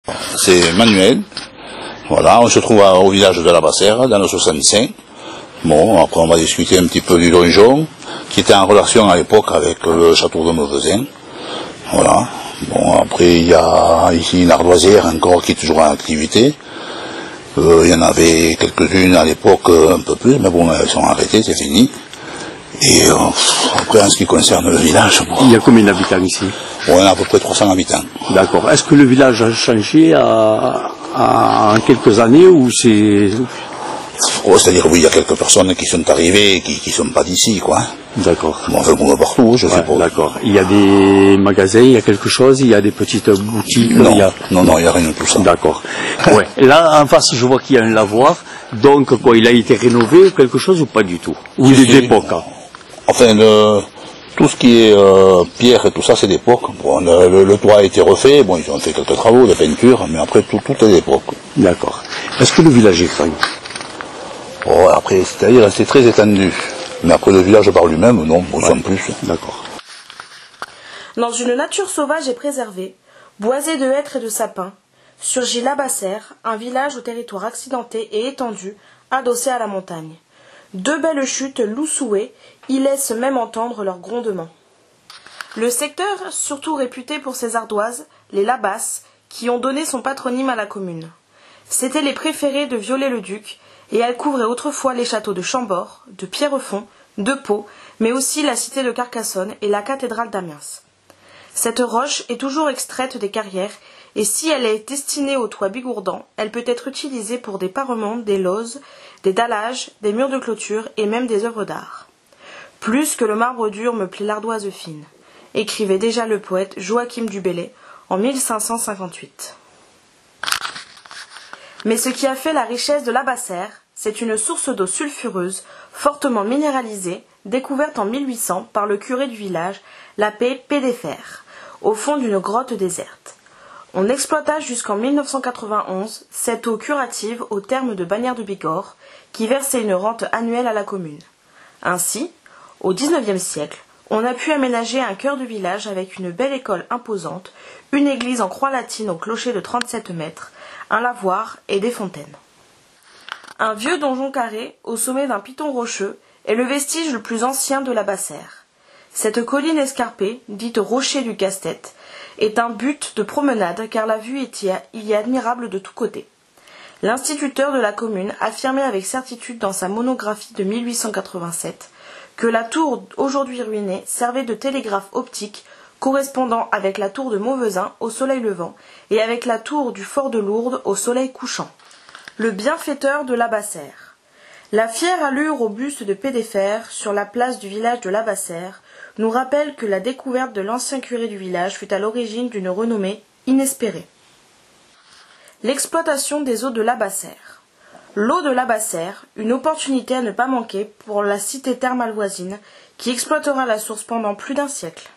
C'est Manuel. Voilà, on se trouve au village de la Bassère, dans le 65. Bon, après on va discuter un petit peu du donjon, qui était en relation à l'époque avec le château de Mauvezin. Voilà. Bon, après il y a ici une ardoisière encore qui est toujours en activité. Il y en avait quelques-unes à l'époque, un peu plus, mais bon, elles sont arrêtées, c'est fini. Et après, en ce qui concerne le village... Bon, il y a combien d'habitants ici? On a à peu près 300 habitants. D'accord. Est-ce que le village a changé en quelques années ou c'est... Oh, c'est-à-dire, oui, il y a quelques personnes qui sont arrivées et qui ne sont pas d'ici, quoi. D'accord. Bon, on fait le monde partout, je sais pas. D'accord. Il y a des magasins, il y a quelque chose, il y a des petites boutiques. Non, non, il n'y a rien de tout ça. D'accord. Ouais. Là, en face, je vois qu'il y a un lavoir. Donc, quoi, il a été rénové ou quelque chose ou pas du tout? Ou il est d'époque? Enfin, tout ce qui est pierre et tout ça, c'est d'époque. Bon, le toit a été refait, bon, ils ont fait quelques travaux de peinture, mais après, tout est d'époque. D'accord. Est-ce que le village est grand? Oh, après, c'est-à-dire, c'est très étendu. Mais après, le village par lui-même, non, on s'en plus. D'accord. Dans une nature sauvage et préservée, boisée de hêtres et de sapins, surgit la Bassère, un village au territoire accidenté et étendu, adossé à la montagne. Deux belles chutes loussouées y laissent même entendre leurs grondements. Le secteur, surtout réputé pour ses ardoises, les Labasses, qui ont donné son patronyme à la commune. C'étaient les préférés de Viollet-le-Duc, et elles couvraient autrefois les châteaux de Chambord, de Pierrefonds, de Pau, mais aussi la cité de Carcassonne et la cathédrale d'Amiens. Cette roche est toujours extraite des carrières, et si elle est destinée au toit bigourdant, elle peut être utilisée pour des parements, des lauses, des dallages, des murs de clôture et même des œuvres d'art. Plus que le marbre dur me plaît l'ardoise fine, écrivait déjà le poète Joachim du Bellay en 1558. Mais ce qui a fait la richesse de la Bassère, c'est une source d'eau sulfureuse, fortement minéralisée, découverte en 1800 par le curé du village, l'abbé Pédéfer, au fond d'une grotte déserte. On exploita jusqu'en 1991 cette eau curative au terme de Bagnères de Bigorre, qui versait une rente annuelle à la commune. Ainsi, au XIXe siècle, on a pu aménager un cœur de village avec une belle école imposante, une église en croix latine au clocher de 37 mètres, un lavoir et des fontaines. Un vieux donjon carré, au sommet d'un piton rocheux, est le vestige le plus ancien de la Bassère. Cette colline escarpée, dite rocher du casse-tête, est un but de promenade car la vue y est admirable de tous côtés. L'instituteur de la commune affirmait avec certitude dans sa monographie de 1887 que la tour aujourd'hui ruinée servait de télégraphe optique correspondant avec la tour de Mauvezin au soleil levant et avec la tour du fort de Lourdes au soleil couchant. Le bienfaiteur de la Bassère. La fière allure au buste de Pédéfer sur la place du village de la Bassère nous rappelle que la découverte de l'ancien curé du village fut à l'origine d'une renommée inespérée. L'exploitation des eaux de la Bassère. L'eau de la Bassère, une opportunité à ne pas manquer pour la cité thermale voisine qui exploitera la source pendant plus d'un siècle.